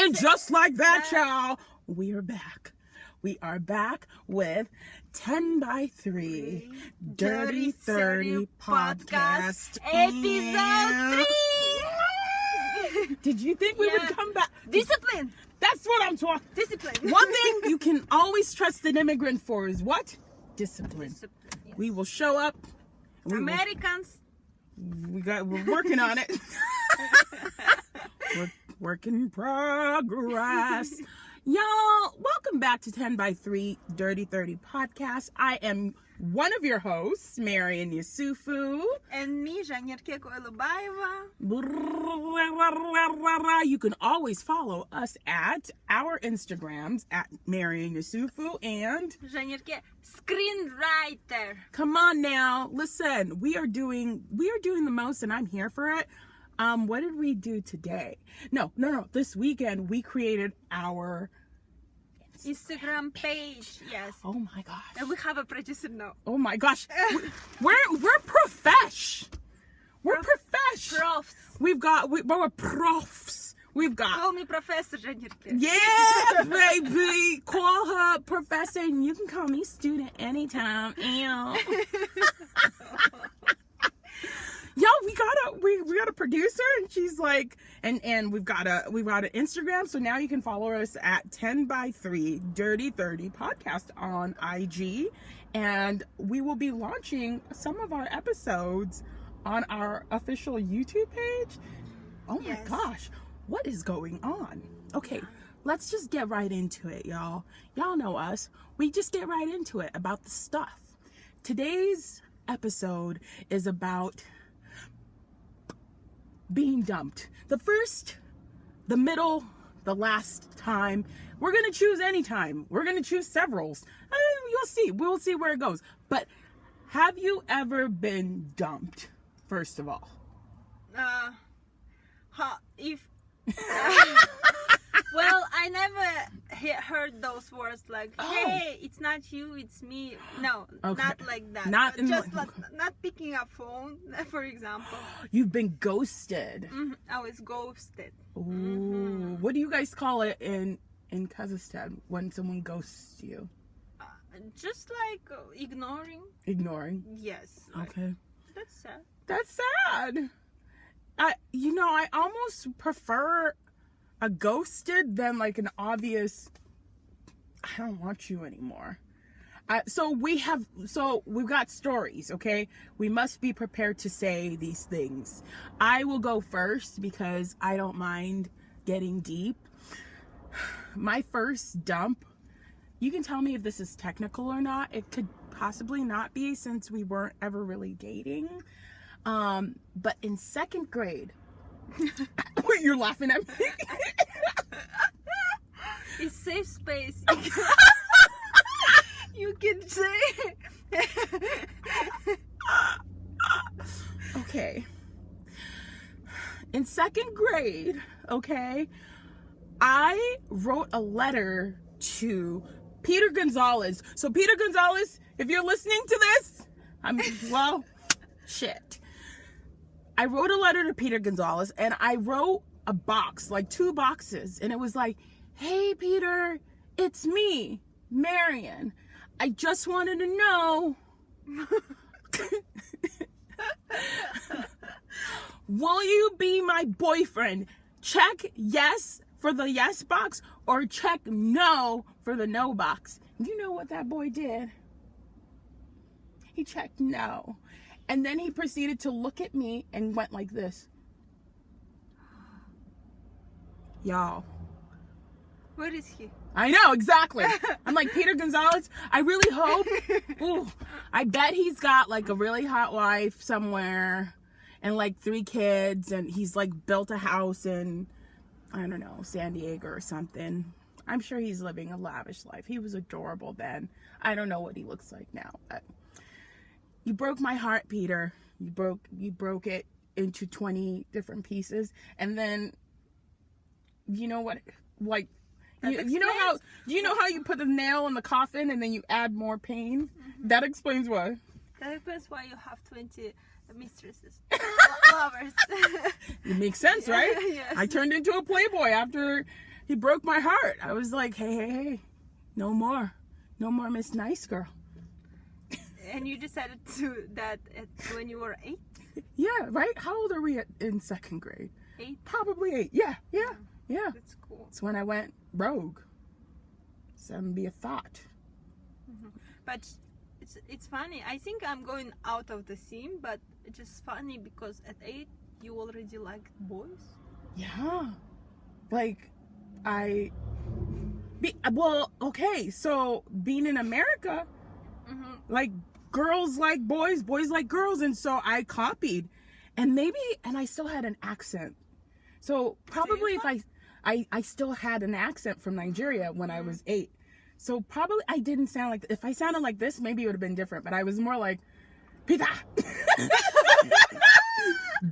And just like that, y'all, we are back. We are back with 10 by 3 Dirty 30 podcast. Episode 3! Did you think we would come back? Discipline! That's what I'm talking. Discipline. One thing you can always trust an immigrant for is what? Discipline. Yes. We will show up. Americans. We're working on it. Work in progress. Y'all, welcome back to 10 by 3 Dirty 30 podcast. I am one of your hosts, Marian Yusufu. And me, Zhanierke Koilubaeva. You can always follow us at our Instagrams at Marian Yusufu and Zhanierke Screenwriter. come on now, listen, we are doing the most and I'm here for it. What did we do today? No. This weekend we created our Instagram page, yes. Oh my gosh. And we have a producer now. Oh my gosh. We're profesh. We're profesh. Profs. We're profs. We've got. Call me Professor Zhanierke. Yeah, baby. Call her professor and you can call me student anytime. Ew. Yo, we got a producer and she's like, and we've got an Instagram, so now you can follow us at 10 by 3 Dirty 30 podcast on IG, and we will be launching some of our episodes on our official YouTube page. Oh my gosh, what is going on? Okay, let's just get right into it, y'all. Y'all know us. We just get right into it about the stuff. Today's episode is about being dumped. The first, the middle, the last time. We're gonna choose any time. We're gonna choose severals. You'll see. We'll see where it goes. But have you ever been dumped? First of all. Well, I never heard those words like, hey, it's not you, it's me. No, Okay. not like that. Not in just like- not picking up phone, for example. You've been ghosted. I was ghosted. Ooh. What do you guys call it in Kazakhstan when someone ghosts you? Just like ignoring. Ignoring. Yes. Okay. That's sad. That's sad. I almost prefer a ghosted than like an obvious, I don't want you anymore. So we've got stories, okay? We must be prepared to say these things. I will go first because I don't mind getting deep. My first dump, you can tell me if this is technical or not. It could possibly not be since we weren't ever really dating. But in second grade, wait, you're laughing at me? It's safe space. You can say. Okay. In second grade, okay, I wrote a letter to Peter Gonzalez. So Peter Gonzalez, if you're listening to this, shit. I wrote a letter to Peter Gonzalez and I wrote a box, like 2 boxes. And it was like, hey, Peter, it's me, Marian. I just wanted to know, will you be my boyfriend? Check yes for the yes box or check no for the no box. You know what that boy did? He checked no. And then he proceeded to look at me and went like this. Y'all. Where is he? I know, exactly. I'm like, Peter Gonzalez, I really hope. Ooh, I bet he's got like a really hot wife somewhere and like 3 kids. And he's like built a house in, I don't know, San Diego or something. I'm sure he's living a lavish life. He was adorable then. I don't know what he looks like now, but you broke my heart, Peter. You broke it into 20 different pieces. And then, you know what, like, you know how you put a nail in the coffin and then you add more pain? That explains why. That explains why you have 20 mistresses. Lovers. It makes sense, right? Yes. I turned into a playboy after he broke my heart. I was like, hey, no more Miss Nice Girl. And you decided to that when you were 8? Yeah, right? How old are we in 2nd grade? 8? Probably 8. Yeah. That's cool. It's when I went rogue. So be a thought. But it's funny. I think I'm going out of the scene, but it's just funny because at 8 you already like boys. Yeah. Like, okay, so being in America, like, girls like boys, boys like girls, and so I copied. And I still had an accent. So probably if I still had an accent from Nigeria when I was 8. So probably I didn't sound like, if I sounded like this, maybe it would have been different, but I was more like, Peter,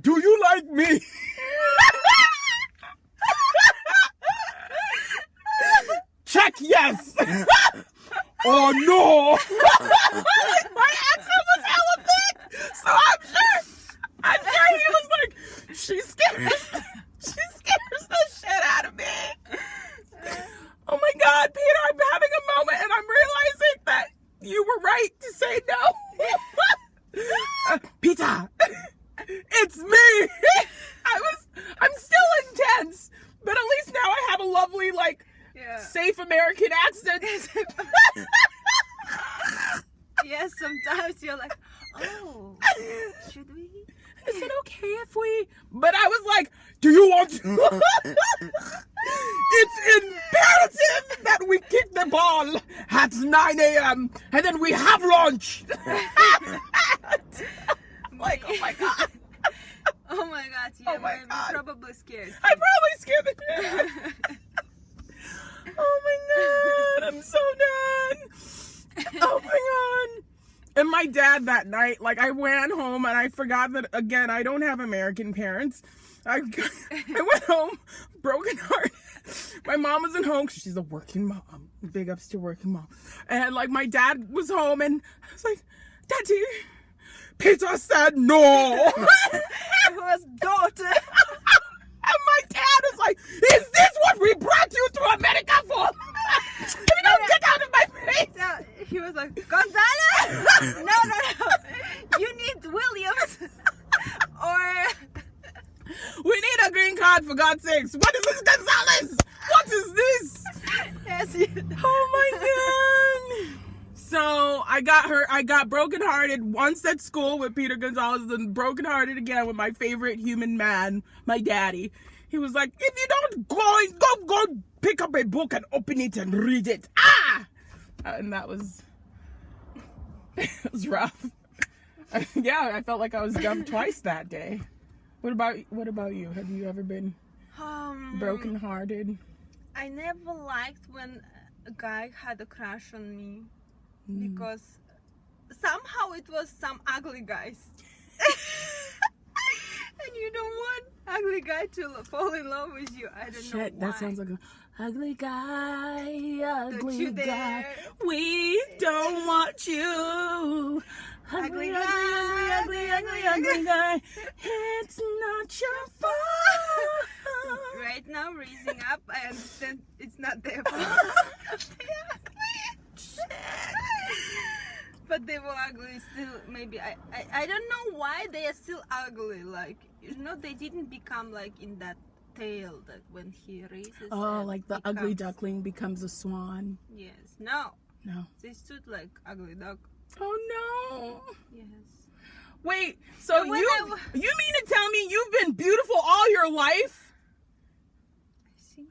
do you like me? Check yes. Oh no. My accent was hella thick. So I'm sure he was like, she scares the shit out of me. Oh my God, Peter, I'm having a moment and I'm realizing that you were right to say no. Peter, it's me. I'm still intense, but at least now I have a lovely, like, safe American accent. Yes, sometimes you're like, oh, should we? Is it okay if we? But I was like, do you want to? It's imperative that we kick the ball at 9 a.m. and then we have lunch. Like, oh my God. Oh my God, yeah, Oh my I'm God. probably scared. I probably scared the shit out of me. Oh my God, I'm so done. Oh my God. And my dad that night, like, I went home and I forgot that, again, I don't have American parents. I went home broken hearted. My mom wasn't home because she's a working mom. Big ups to working mom. And, like, my dad was home and I was like, Daddy, Peter said no. It was daughter. And my dad was like, is this what we brought you to America for? If you don't get out of my face. So he was like, Gonzalez? No. You need Williams. Or... We need a green card, for God's sakes. What is this, Gonzalez? What is this? Yes. Oh my God. So I got brokenhearted once at school with Peter Gonzalez and brokenhearted again with my favorite human man, my daddy. He was like, if you don't go pick up a book and open it and read it. And that was, it was rough. Yeah, I felt like I was dumped twice that day. What about you? Have you ever been brokenhearted? I never liked when a guy had a crush on me because somehow it was some ugly guys. And you don't want ugly guy to fall in love with you. I don't know why. That sounds like a ugly guy, Don't you guy. dare. We don't want you. Ugly guy. It's not your fault. Right now, raising up, I understand it's not their fault. But they were ugly still. Maybe I don't know why they are still ugly. Like, you know, they didn't become like in that tale that when he raises. Oh, and like the becomes, ugly duckling becomes a swan. Yes. No. They stood like ugly duck. Oh no. Yes. Wait, so when you mean to tell me you've been beautiful all your life?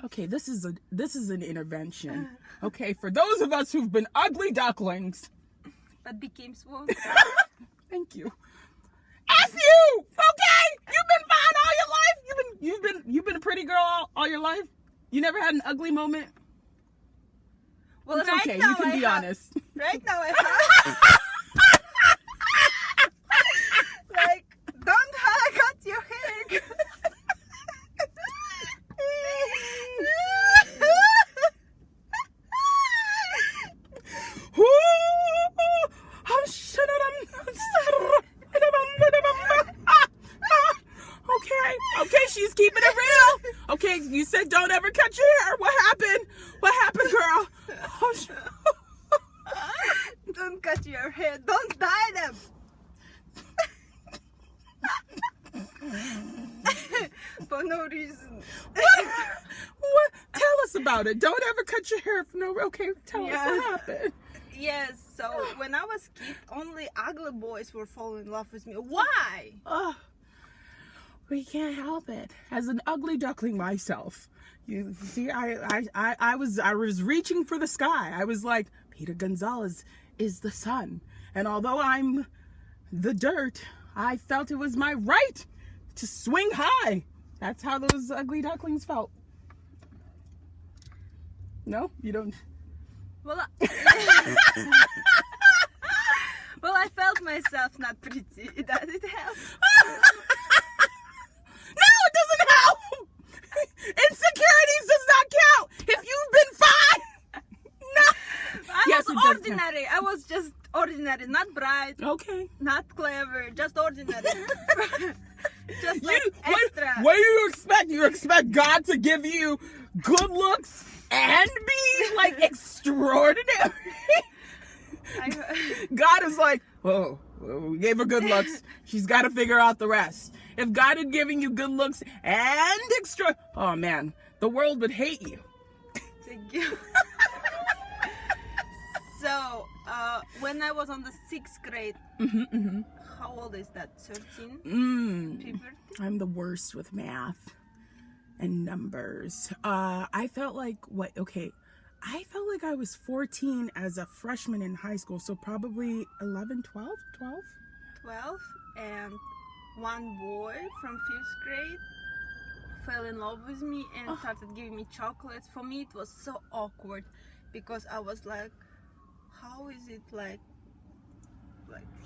Okay, this is an intervention. Okay, for those of us who've been ugly ducklings. But became swans. Thank you. F you! Okay? You've been fine all your life? You've been a pretty girl all your life? You never had an ugly moment? Well, It's right okay, now you can I be have, honest. Right now I have. Like, don't cut your hair. Okay, she's keeping it real. Okay, you said don't ever cut your hair. What happened? What happened, girl? Oh, Don't cut your hair. Don't dye them. For no reason. what? Tell us about it. Don't ever cut your hair for no. Okay, tell us what happened. Yes, so when I was kid, only ugly boys were falling in love with me. Why? Oh, we can't help it. As an ugly duckling myself, you see, I was reaching for the sky. I was like, Peter Gonzalez is the sun, and although I'm the dirt, I felt it was my right to swing high. That's how those ugly ducklings felt. No, you don't. Well, well, I felt myself not pretty. Does it help? No, it doesn't help. Insecurities does not count. If you've been fine, no. I Yes, it was does count. ordinary. I was just ordinary, not bright, Okay. not clever, just ordinary. Just like extra. What do you expect? You expect God to give you good looks and be like extraordinary? God is like, oh, we gave her good looks. She's got to figure out the rest. If God had given you good looks and oh man, the world would hate you. Thank you. So, when I was on the 6th grade, how old is that? 13? Puberty? I'm the worst with math and numbers. I felt like I felt like I was 14 as a freshman in high school, so probably 11, 12? 12, and one boy from 5th grade fell in love with me and started giving me chocolates. For me, it was so awkward because I was like, how is it like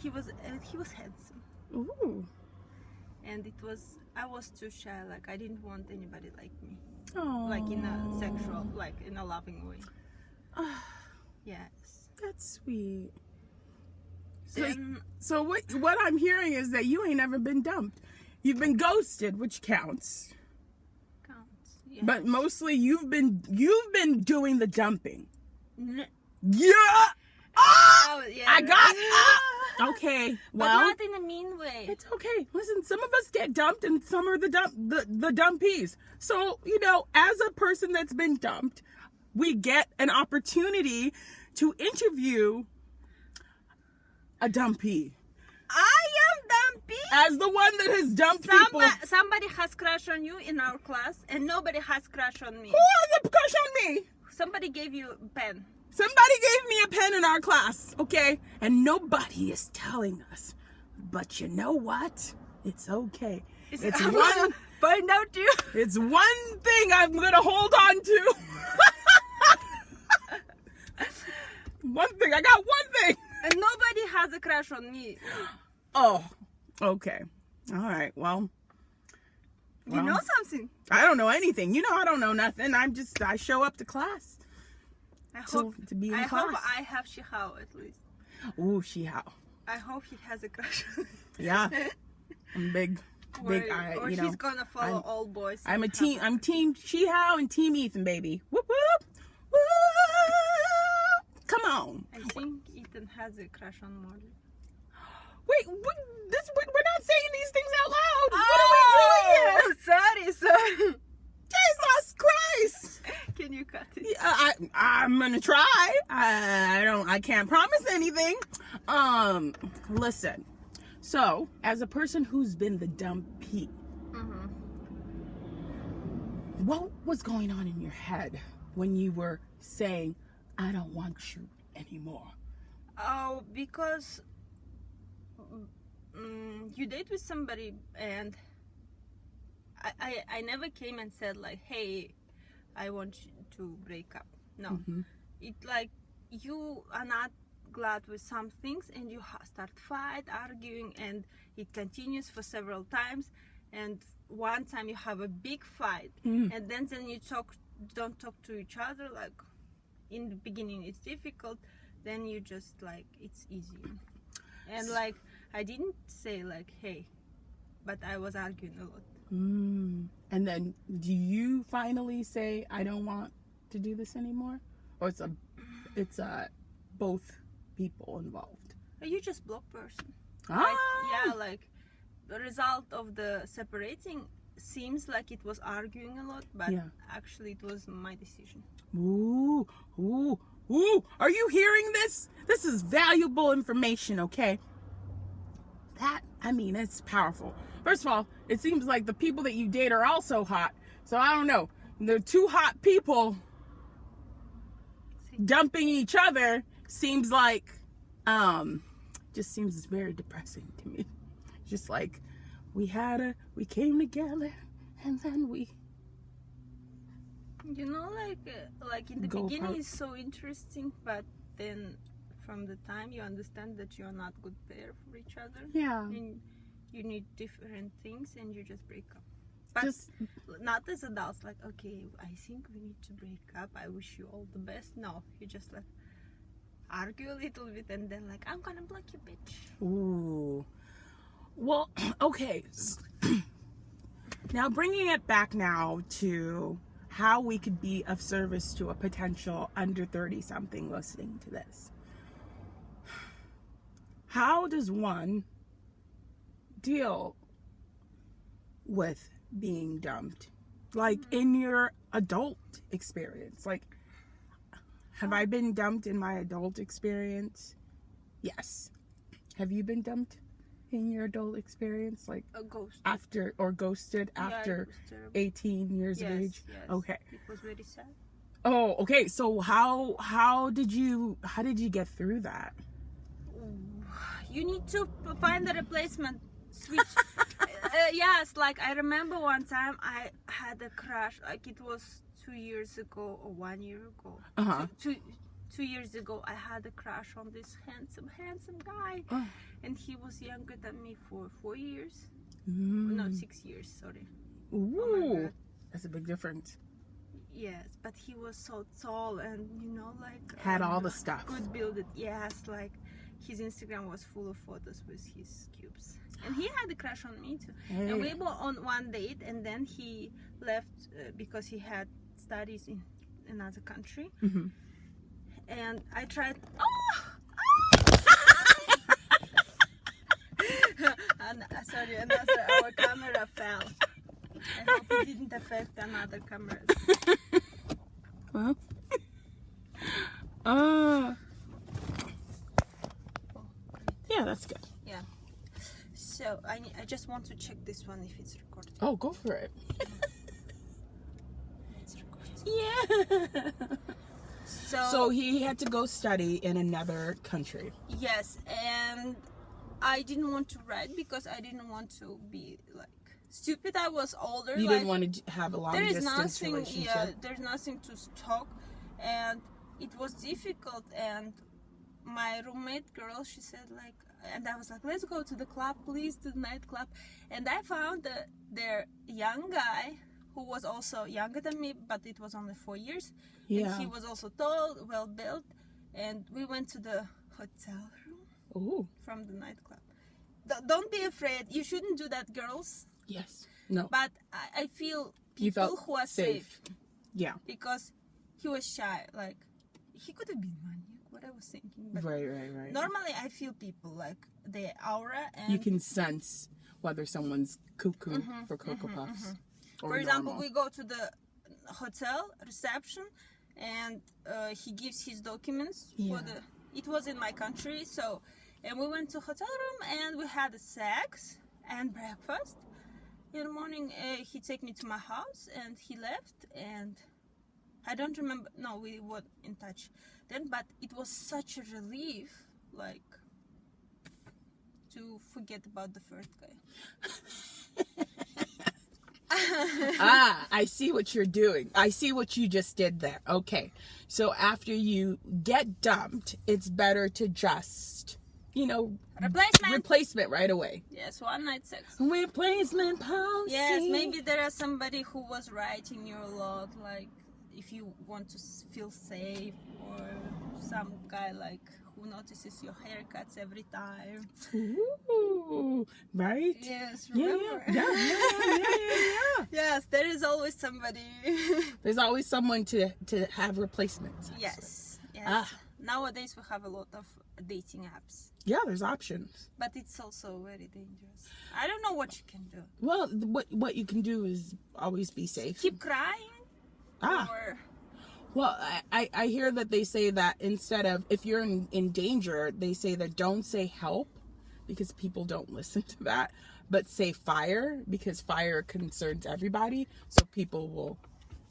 he was handsome. Ooh. And I was too shy, like I didn't want anybody like me. Oh. Like in a sexual, like in a loving way. Yes. That's sweet. Then, So what I'm hearing is that you ain't ever been dumped. You've been ghosted, which counts. yeah. But mostly you've been doing the dumping. Yeah. Oh, yeah. I got okay. But Well, not in a mean way. it's okay. Listen, some of us get dumped and some are the dumpies. So, as a person that's been dumped, we get an opportunity to interview a dumpy. I am dumpy. As the one that has dumped people. Somebody has crush on you in our class, and nobody has crush on me. Who has a crush on me? Somebody gave you a pen. Somebody gave me a pen in our class, okay? And nobody is telling us. But you know what? It's okay. It's one. Find out you. It's one thing I'm gonna hold on to. One thing. I got one thing. And nobody has a crush on me. Oh, okay. All right. Well, You know something? I don't know anything. I don't know nothing. I show up to class. I hope to be in I class. hope I have Shihao at least. Ooh, Shihao. I hope he has a crush on me. Yeah. I'm big. Or he's gonna follow all boys. I'm team Shihao and team Ethan, baby. Whoop whoop. Whoop. Come on. I think Ethan has a crush on Molly. Wait, we're not saying these things out loud. What are we doing here? Sorry. Jesus Christ. Can you cut it? Yeah, I'm gonna try. I can't promise anything. Listen. So, as a person who's been the dumpy, what was going on in your head when you were saying, "I don't want you anymore"? Oh, because you date with somebody and I never came and said like, hey, I want you to break up. No. It like you are not glad with some things and you start arguing, and it continues for several times, and one time you have a big fight, and then you don't talk to each other. Like in the beginning it's difficult, then you just like it's easy. And like I didn't say like, hey, but I was arguing a lot. And then do you finally say, I don't want to do this anymore? Or it's both people involved? You just block person. Ah! Like the result of the separating seems like it was arguing a lot, but actually it was my decision. Ooh, ooh, ooh. Are you hearing this? This is valuable information, okay? It's powerful. First of all, it seems like the people that you date are also hot. So I don't know. They're two hot people dumping each other seems like, just seems very depressing to me. Just like, we came together and then we... You know, like in the beginning it's so interesting, but then from the time you understand that you're not good pair for each other, and you need different things, and you just break up. But not as adults, like, okay, I think we need to break up. I wish you all the best. No, you just like argue a little bit, and then like, I'm gonna block you, bitch. Ooh. Well, okay. Now bringing it back now to how we could be of service to a potential under 30 something listening to this. How does one deal with being dumped? Like in your adult experience? Like, have I been dumped in my adult experience? Yes. Have you been dumped in your adult experience? Like after, or ghosted after 18 years of age? Yes. Okay. It was very sad. Oh, okay. So how did you get through that? You need to find a replacement. Switch. Yes, like I remember one time I had a crush, like it was 2 years ago or 1 year ago. 2 years ago I had a crush on this handsome guy, and he was younger than me for 4 years. No, 6 years, sorry. Ooh, oh that's a big difference. Yes, but he was so tall and like had all the stuff. Good build. Yes, like his Instagram was full of photos with his cubes. And he had a crush on me too. Hey. And we were on one date, and then he left because he had studies in another country. Mm-hmm. And I tried. Sorry, our camera fell. I hope it didn't affect another cameras. Well. Yeah, that's good. Yeah. So I just want to check this one if it's recorded. Oh, go for it. It's recorded. Yeah. So he had to go study in another country. Yes, and I didn't want to write because I didn't want to be like stupid. I was older. You didn't want to have a long distance relationship. Yeah, there's nothing to talk, and it was difficult. And my roommate girl, she said like, and I was like, let's go to the club, please, to the nightclub. And I found their young guy who was also younger than me, but it was only 4 years. Yeah. And he was also tall, well built, and we went to the hotel room. Ooh. From the nightclub. Don't be afraid. You shouldn't do that, girls. Yes. No. But I feel people who are safe. Yeah. Because he was shy. Like, he could have been maniac, what I was thinking. But right. normally I feel people, like, their aura. And you can sense whether someone's cuckoo for Cocoa Puffs. For example, we go to the hotel reception, and he gives his documents for the... It was in my country, so... And we went to hotel room, and we had sex and breakfast. In the morning, he took me to my house, and he left, and I don't remember. No, we were in touch then, but it was such a relief, like, to forget about the first guy. I see what you're doing. I see what you just did there. Okay. So after you get dumped, it's better to just, replacement right away. Yes, one night sex. Replacement policy. Yes, maybe there is somebody who was writing your log, like if you want to feel safe, or some guy like who notices your haircuts every time. Ooh, right? Yes, Yeah, remember? yeah. Yes, there is always somebody. There's always someone to have replacements. Yes, yes. Ah. Nowadays we have a lot of dating apps, Yeah, there's options. but it's also very dangerous. I don't know what you can do. Well, what you can do is always be safe. Keep crying, or Well, I hear that they say that instead of, if you're in danger, they say that don't say help because people don't listen to that, but say fire because fire concerns everybody. So people will.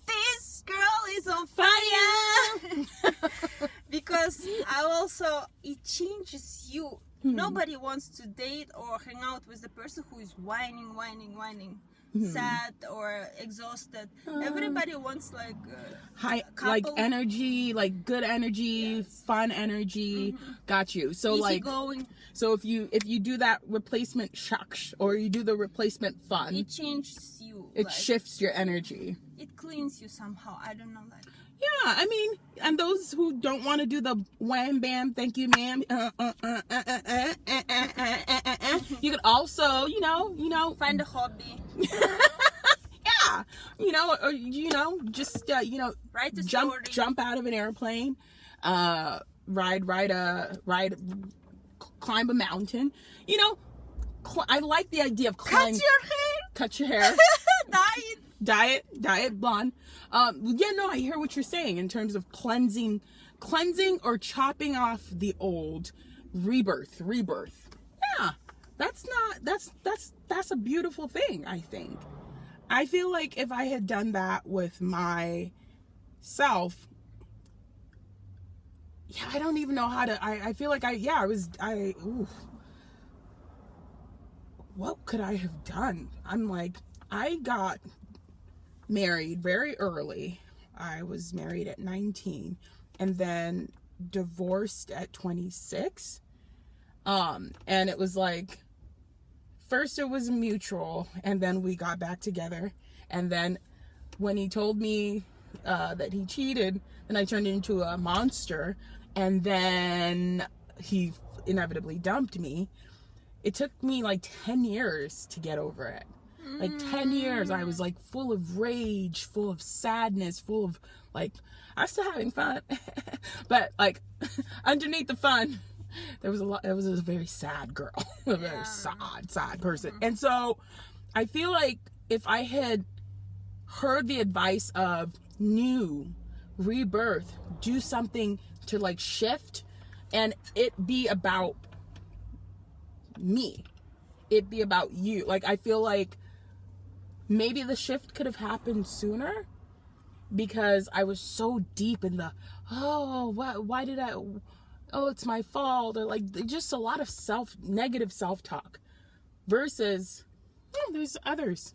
this girl is on fire. Because it changes you. Nobody wants to date or hang out with the person who is whining, sad or exhausted. Everybody wants like High, couple, like energy, like good energy, fun energy. Got you. So easy like, going. so if you do that replacement shock or you do the replacement fun, It changes you. it like, shifts your energy. It cleans you somehow. I don't know, like. Yeah, I mean, and those who don't want to do the wham bam, thank you, ma'am. You could also, Find a hobby. yeah, or just Write a jump story. jump out of an airplane, climb a mountain. I like the idea of Cut your hair. cut your hair. diet blonde. I hear what you're saying in terms of cleansing or chopping off the old, rebirth. Yeah, that's a beautiful thing. I feel like if I had done that with myself, I don't even know how to. I feel like what could I have done? I'm like, I got married very early. I was married at 19 and then divorced at 26. And it was like, first it was mutual and then we got back together. And then when he told me that he cheated, then I turned into a monster. And then he inevitably dumped me. It took me like 10 years to get over it. Like 10 years, I was like full of rage, full of sadness, full of like, I'm still having fun. But like underneath the fun, there was a very sad girl, a very sad person. And so I feel like if I had heard the advice of new rebirth, do something to like shift and it be about me, it be about you. Like, I feel like maybe the shift could have happened sooner because I was so deep in the, why did I, it's my fault, or like just a lot of negative self-talk versus, there's others.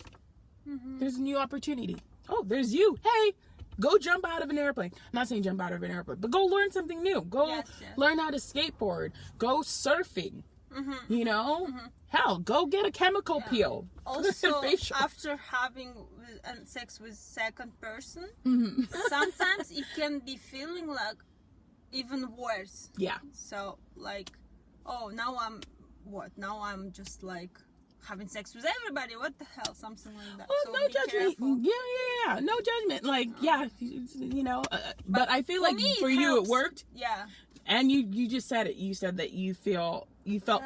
There's a new opportunity. There's you. Hey, go jump out of an airplane. I'm not saying jump out of an airplane, but go learn something new. Go learn how to skateboard. Go surfing. Hell, go get a chemical peel. Also, after having sex with second person, sometimes it can be feeling like even worse. Yeah. So like, now I'm just like having sex with everybody. What the hell? Something like that. So no judgment. Careful. Yeah. No judgment. Like, but I feel like for you it worked. Yeah. And you just said it. You said that you felt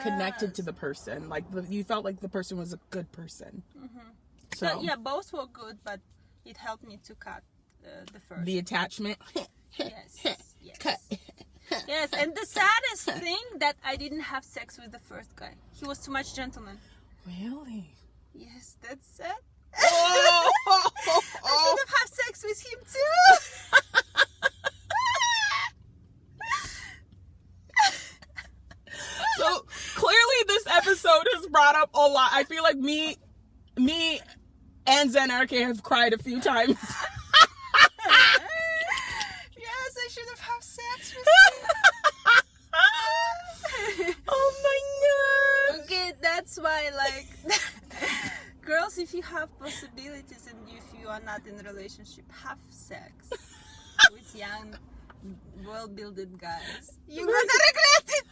connected to the person. Like you felt like the person was a good person. So both were good, but it helped me to cut the first. The attachment. Yes. Cut. Yes, and the saddest thing that I didn't have sex with the first guy. He was too much gentleman. Really? Yes, that's sad. Oh! I should have had sex with him too. So clearly this episode has brought up a lot. I feel like me and Zen Arcade have cried a few times. Yes, I should have had sex with him. Oh my god. Okay, that's why, like, girls, if you have possibilities and if you are not in a relationship, have sex. young, well-builded guys. You're gonna regret it.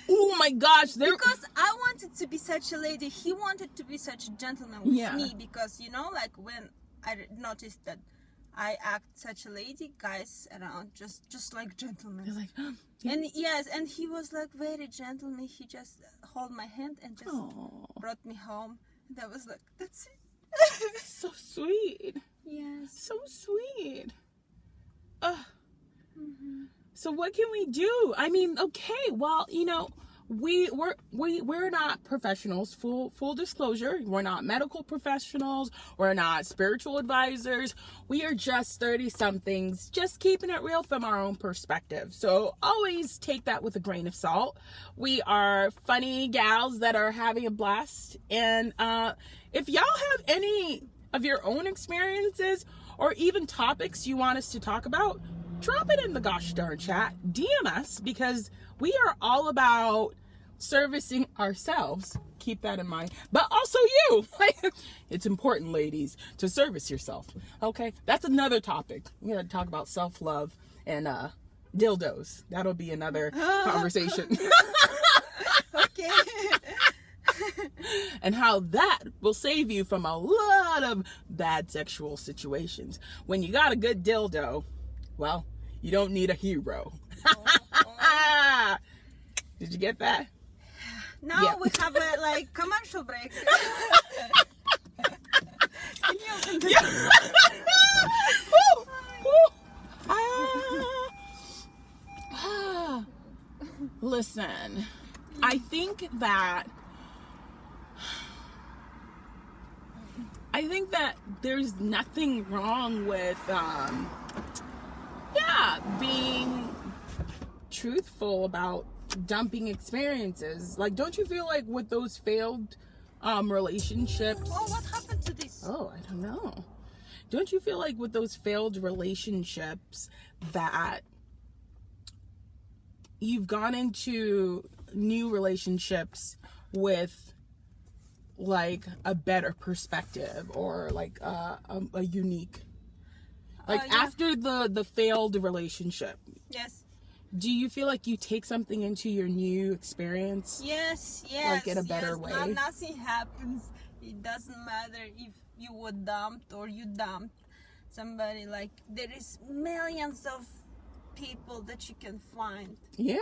Oh my gosh, Because I wanted to be such a lady. He wanted to be such a gentleman with Yeah. me. Because, you know, like when I noticed that I act such a lady, guys around just like gentlemen. You're like, And yes, and he was like very gentleman. He just hold my hand and just oh, brought me home. And I was like, that's it. so sweet. Yes. So sweet. So what can we do? I mean, okay, well, you know, we're not professionals. Full disclosure, we're not medical professionals. We're not spiritual advisors. We are just 30-somethings, just keeping it real from our own perspective. So always take that with a grain of salt. We are funny gals that are having a blast. And if y'all have any of your own experiences or even topics you want us to talk about, drop it in the gosh darn chat. DM us, because we are all about servicing ourselves. Keep that in mind. But also you. It's important, ladies, to service yourself. Okay? That's another topic. We're going to talk about self-love and dildos. That'll be another conversation. Okay. And how that will save you from a lot of bad sexual situations. When you got a good dildo, well, you don't need a hero. Did you get that? Now Yeah. we have a like commercial break. Can you open the Woo! Woo! Listen, I think that there's nothing wrong with being truthful about dumping experiences. Like, don't you feel like with those failed relationships? Oh, what happened to this? Oh, I don't know. Don't you feel like with those failed relationships that you've gone into new relationships with like a better perspective or like a unique, like Yeah. after the failed relationship, Yes. do you feel like you take something into your new experience? Yes. Like in a better way? Nothing happens. It doesn't matter if you were dumped or you dumped somebody. Like there is millions of people that you can find. Yeah.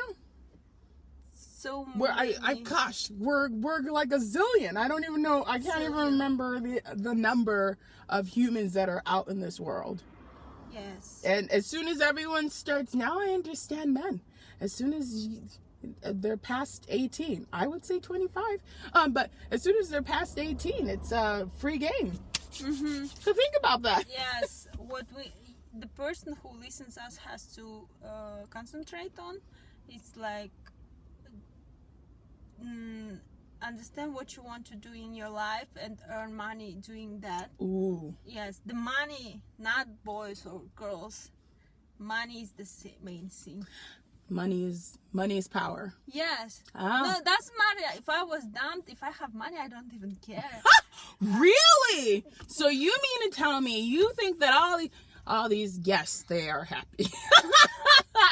So We're many. gosh, we're like a zillion. I don't even know. I can't even remember the number of humans that are out in this world. Yes. And as soon as everyone starts, now I understand men. As soon as they're past 18, I would say 25. But as soon as they're past 18, it's a free game. Mm-hmm. So think about that. Yes. The person who listens us has to concentrate on. It's like understand what you want to do in your life and earn money doing that. Ooh. Yes, the money, not boys or girls. Money is the main thing. Money is power. Yes. Ah. No, doesn't matter if I was dumped. If I have money, I don't even care. Really? So you mean to tell me you think that all these, yes, they are happy.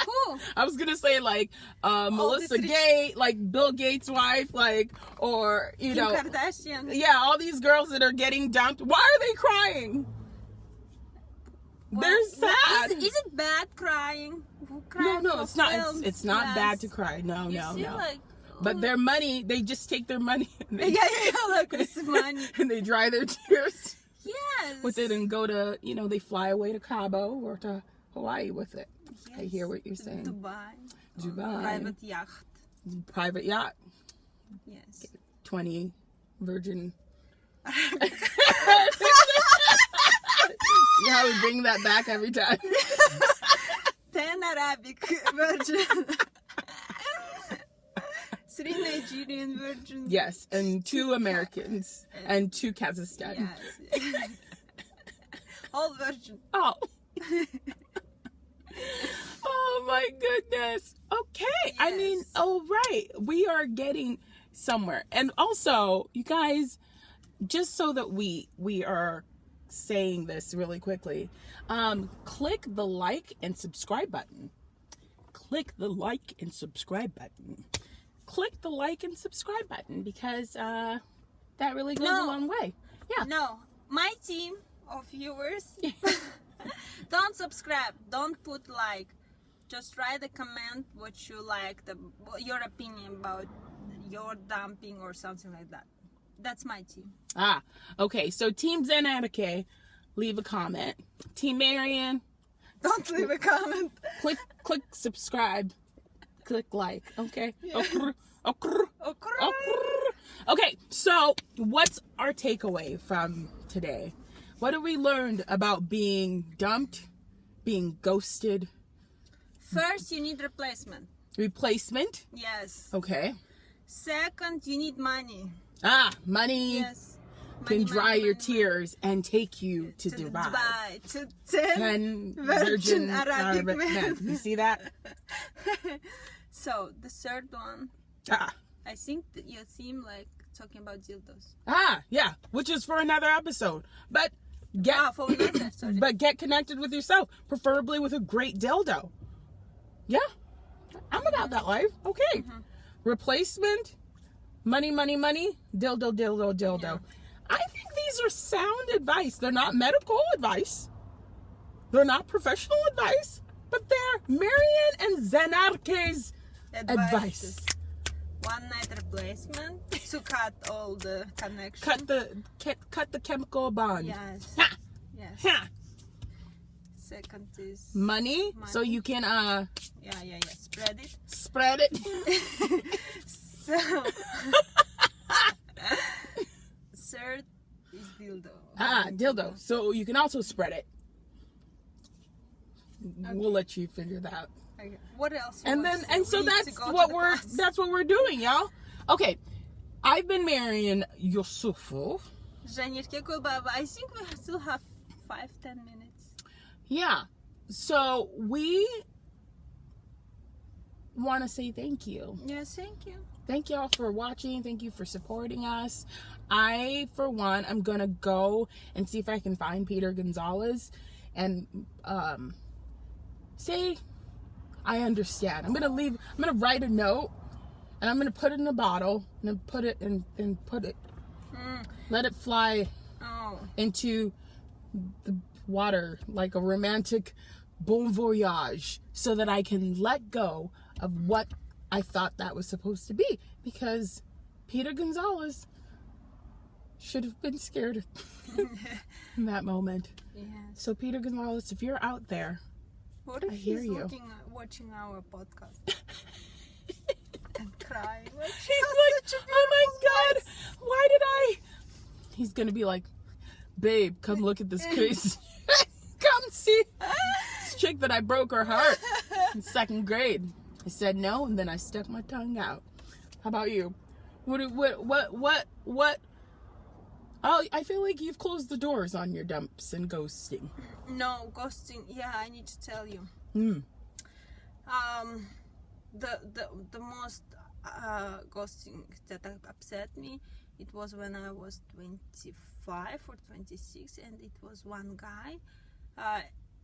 Who? I was gonna say like Melissa this rich- Gates, like Bill Gates' wife, like, or you Kim know, Kardashian. yeah, all these girls that are getting dumped. Why are they crying? Well, They're sad. Is it bad crying? Who cries No, for it's not. films? It's not Yes. bad to cry. No, You no, see, no. like, But their money, they just take their money and they, like with money. and they dry their tears Yes. with it and go to, they fly away to Cabo or to Hawaii with it. I hear what you're saying. Dubai. Dubai. Private yacht. Private yacht, Yes. 20 Virgin. See how we bring that back every time? 10 Arabic virgin. 3 Nigerian virgins. Yes, and 2 Americans and 2 Kazakhstan. Yes. All virgin. Oh. Oh my goodness. Okay. I mean, Yes. all right. We are getting somewhere. And also, you guys, just so that we are saying this really quickly. Click the like and subscribe button. Click the like and subscribe button. Click the like and subscribe button because that really goes a long way. Yeah. No, my team of viewers, don't subscribe, don't put like, just write a comment what you like, your opinion about your dumping or something like that. That's my team. Okay. So Team Zenatike, leave a comment. Team Marian, don't leave a comment. click subscribe. Click like. Okay. Yes. Okay. So what's our takeaway from today? What have we learned about being dumped, being ghosted? First, you need replacement. Replacement. Yes. Okay. Second, you need money. Money. Yes. Can dry your money. tears and take you to Dubai. To 10 Virgin Arabic men. You see that? So the third one, Ah. I think that you seem like talking about dildos. Yeah, which is for another episode. But For another, sorry. but get connected with yourself, preferably with a great dildo. Yeah, I'm about that life. Okay. Replacement, money, dildo. Yeah. I think these are sound advice. They're not medical advice. They're not professional advice, but they're Marian and Zenatike's advice. One night replacement to cut all the connection. Cut the chemical bond. Yes. Ha! Yes. Ha! Second is Money, so you can yeah. Spread it. spread it. So third is dildo. Dildo. So you can also spread it. We'll let you figure that out. Okay. What else? And so that's what we're doing, y'all. Okay. I've been marrying Yusufu. Женирке Kulbaba. I think we still have 5-10 minutes. Yeah. So we want to say thank you. Yes, thank you. Thank y'all for watching. Thank you for supporting us. I, for one, I'm going to go and see if I can find Peter Gonzalez and say I understand. I'm going to write a note and I'm going to put it in a bottle and put it let it fly into the water like a romantic bon voyage so that I can let go of what I thought that was supposed to be, because Peter Gonzalez should have been scared in that moment. Yes. So Peter Gonzalez, if you're out there, What if I hear he's you. watching our podcast and crying? Like, He's like, oh my God, why did I? He's gonna be like, babe, come look at this crazy. Come see this chick that I broke her heart in 2nd grade. I said no, and then I stuck my tongue out. How about you? What? Oh, I feel like you've closed the doors on your dumps and ghosting. No, ghosting. Yeah, I need to tell you. The most ghosting that upset me, it was when I was 25 or 26, and it was one guy.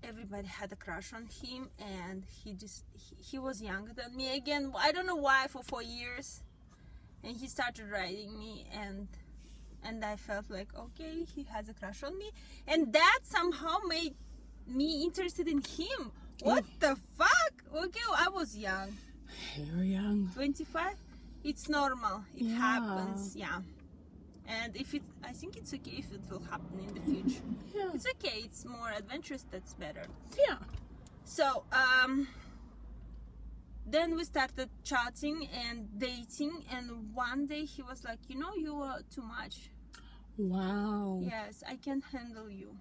Everybody had a crush on him, and he was younger than me. Again, I don't know why, for 4 years, and he started writing me, and I felt like, okay, he has a crush on me, and that somehow made me interested in him. What the fuck? Okay, I was young. You were young. 25? It's normal. It Yeah. happens. Yeah. And I think it's okay if it will happen in the future. Yeah. It's okay. It's more adventurous. That's better. Yeah. So, then we started chatting and dating, and one day he was like, you are too much. Wow. Yes, I can handle you.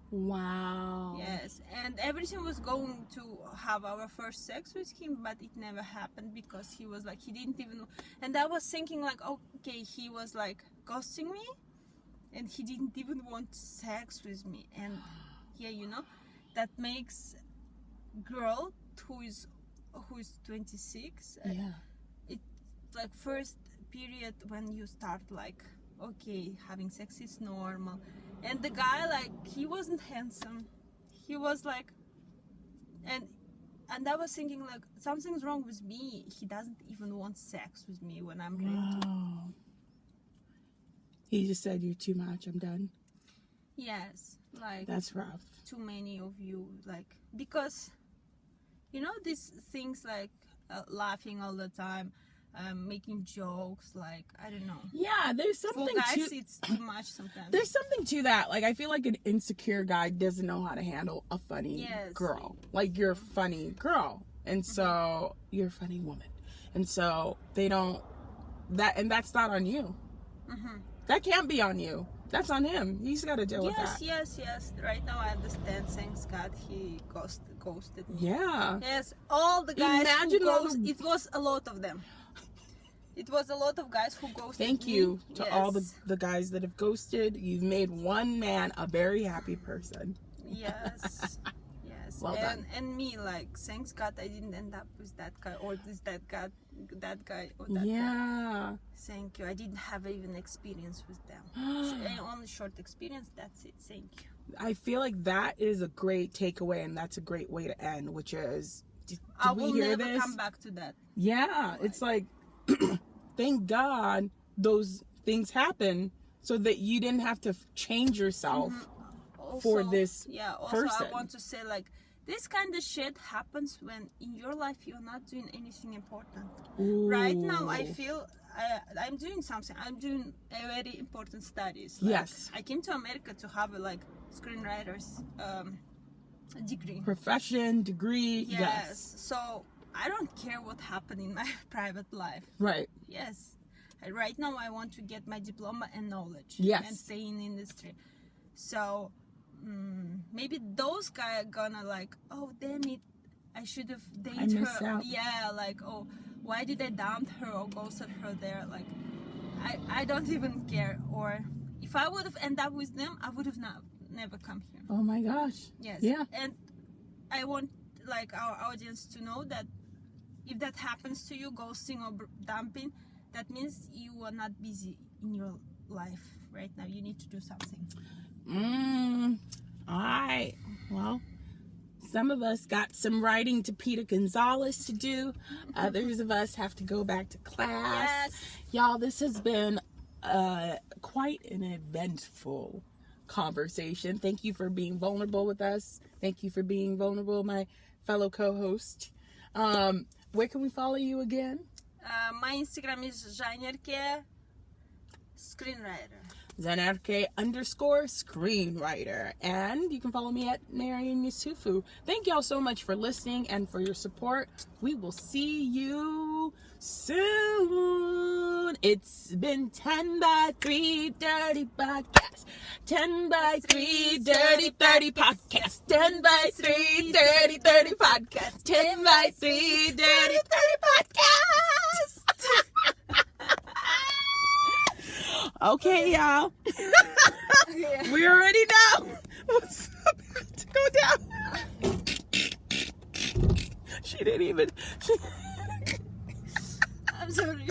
Wow. Yes, and everything was going to have our first sex with him, but it never happened because he was like, he didn't even, and I was thinking like, okay, he was like ghosting me, and he didn't even want sex with me. And yeah, that makes girl who is 26, Yeah. it's like first period when you start like, okay, having sex is normal, And the guy, like, he wasn't handsome. He was like, and I was thinking, like, something's wrong with me. He doesn't even want sex with me when I'm ready. Wow. He just said, "You're too much. I'm done." Yes, like, That's rough. too many of you, like, because, you know, these things like laughing all the time, making jokes, like, I don't know. Yeah, there's For something guys, to it's too much sometimes. there's something to that. Like, I feel like an insecure guy doesn't know how to handle a funny Yes. girl. Like, you're a funny girl, and so you're a funny woman, and so they don't and that's not on you. Mhm. That can't be on you. That's on him. He's got to deal with that. Yes. Right now I understand. Thanks God he ghosted me. Yeah. Yes, all the guys Imagine who all ghost, the- it was a lot of them. It was a lot of guys who ghosted Thank me. you to Yes. all the guys that have ghosted. You've made one man a very happy person. Yes. Yes. Well done. And me, like, thanks God I didn't end up with that guy or that guy or that guy. Yeah. Thank you. I didn't have even experience with them. Only short experience, that's it. Thank you. I feel like that is a great takeaway, and that's a great way to end, which is, did I we will hear never this? come back to that. Yeah, it's like, thank God those things happen so that you didn't have to change yourself. For this also person. I want to say, like, this kind of shit happens when in your life you're not doing anything important. Right now I Ooh. feel I'm doing something. I'm doing a very important studies. Like, Yes. I came to America to have a, like, screenwriter's degree. Profession, degree, Yes. So I don't care what happened in my private life. Right. Yes. Right now I want to get my diploma and knowledge. Yes. And stay in industry. So maybe those guys are gonna like, oh damn it, I should have dated her. missed out. Yeah, like, oh, why did I dump her or ghosted her there? Like, I don't even care. Or if I would have ended up with them, I would have never come here. Oh my gosh. Yes. Yeah. And I want, like, our audience to know that if that happens to you, ghosting or dumping, that means you are not busy in your life right now. You need to do something. All right. Well, some of us got some writing to Peter Gonzalez to do. Others of us have to go back to class. Yes. Y'all, this has been quite an eventful conversation. Thank you for being vulnerable with us. Thank you for being vulnerable, my fellow co-host. Where can we follow you again? My Instagram is Janerke screenwriter. Zanerke_screenwriter. And you can follow me at Marian Yusufu. Thank y'all so much for listening and for your support. We will see you soon. It's been 10 by 3 Dirty Podcast. 10 by 3 Dirty 30 Podcast. 10 by 3 Dirty 30 Podcast. 10 by 3 Dirty 30 Podcast. Okay, y'all. We already know what's about to go down. She didn't even. I'm sorry.